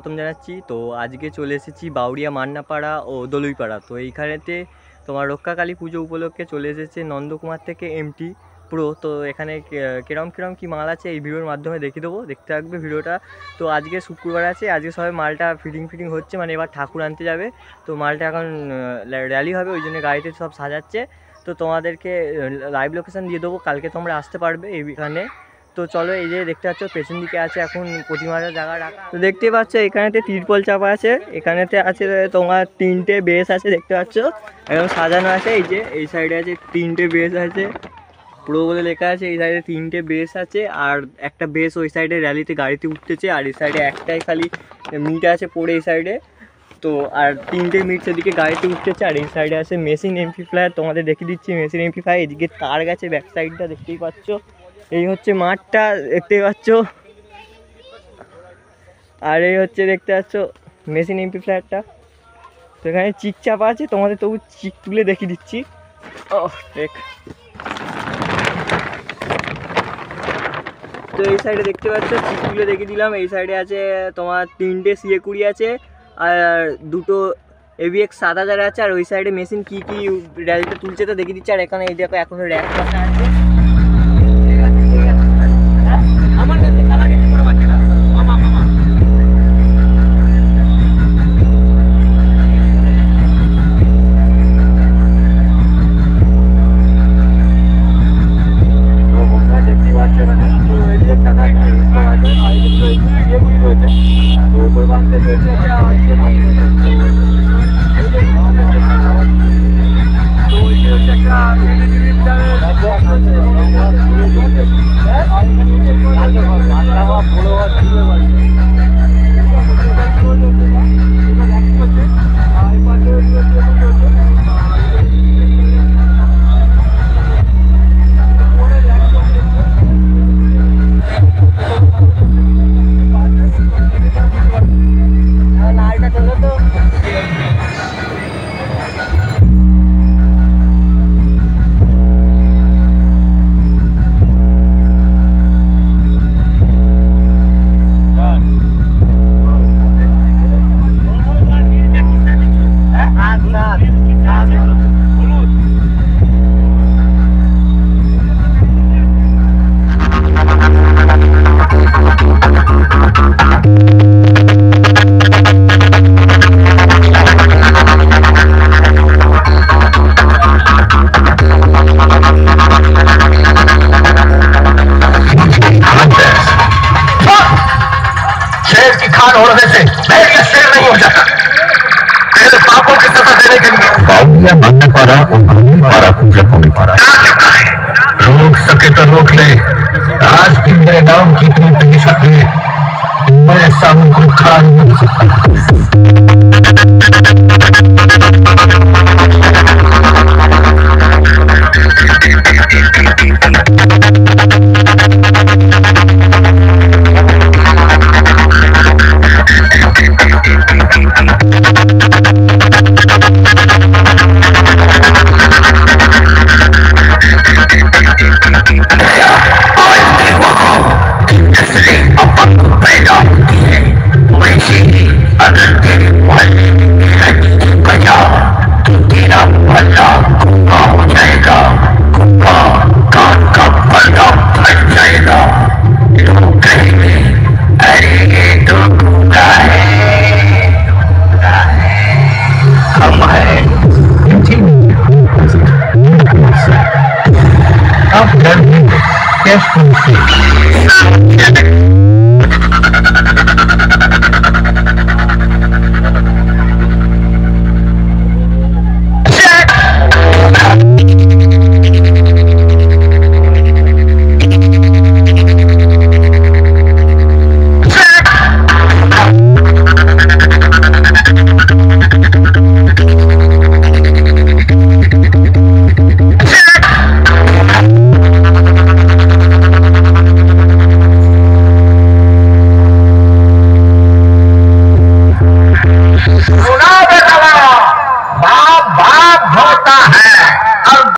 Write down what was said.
স্বাগতম জানাচ্ছি। তো আজকে চলে এসেছি বাউরিয়া মান্নাপাড়া ও দলুইপাড়া। তো এইখানেতে তোমার রক্ষাকালী পুজো উপলক্ষে চলে এসেছে নন্দকুমার থেকে এমটি প্রো। তো এখানে কিরম কি মাল আছে এই ভিডিওর মাধ্যমে দেখিয়ে দেবো, দেখতে থাকবে ভিডিওটা। তো আজকে শুক্রবার আছে, আজকে সবাই মালটা ফিটিং হচ্ছে, মানে এবার ঠাকুর আনতে যাবে। তো মালটা এখন র্যালি হবে, ওই জন্য গাড়িতে সব সাজাচ্ছে। তো তোমাদেরকে লাইভ লোকেশান দিয়ে দেবো, কালকে তোমরা আসতে পারবে এইখানে। তো চলো, এই যে দেখতে পাচ্ছ পেছন দিকে আছে এখন প্রতিমাটা জায়গা রাখা। তো দেখতে পাচ্ছ এখানেতে তিরপল চাপা আছে, এখানেতে আছে তোমার 3টে বেস আছে, দেখতে পাচ্ছ একদম সাজানো আছে। এই যে এই সাইডে আছে 3টে বেস আছে, পুরো বলে লেখা আছে। এই সাইডে 3টে বেস আছে, আর একটা বেস ওই সাইডে র্যালিতে গাড়িতে উঠতেছে, আর এই সাইডে একটাই খালি মিট আছে পড়ে এই সাইডে। তো আর 3টে মিট সেদিকে গাড়িতে উঠতেছে, আর এই সাইডে আছে মেশিন এমপ্লিফায়ার, তোমাদের দেখিয়ে দিচ্ছি মেশিন এমপ্লিফায়ার। এদিকে তার গেছে ব্যাক সাইডটা দেখতেই পাচ্ছ। এই হচ্ছে মাঠটা দেখতেই পাচ্ছ, আর এই হচ্ছে দেখতে পাচ্ছ মেশিন এমপ্লিফায়ারটা। তো এখানে চিক চাপা আছে, তোমাদের তবু চিক তুলে দেখিয়ে দিচ্ছি। তো এই সাইডে দেখতে পাচ্ছ চিক তুলে দেখিয়ে দিলাম। এই সাইডে আছে তোমার 3টে CA20 আছে, আর 2টো AVX 7000 আছে, আর ওই সাইডে মেশিন কি র্যালিতে তুলছে তো দেখিয়ে দিচ্ছে। আর এখানে এই দেখো এখনো র্যাক বসা আছে। बाउरिया मान्नापाड़ा और दलुईपाड़ा पूजा कमेटी रोक सके तो रोक ले। आज भी मेरे नाम की इतनी प्रतिशत है, मैं सामने को खा नहीं सकता। Yes,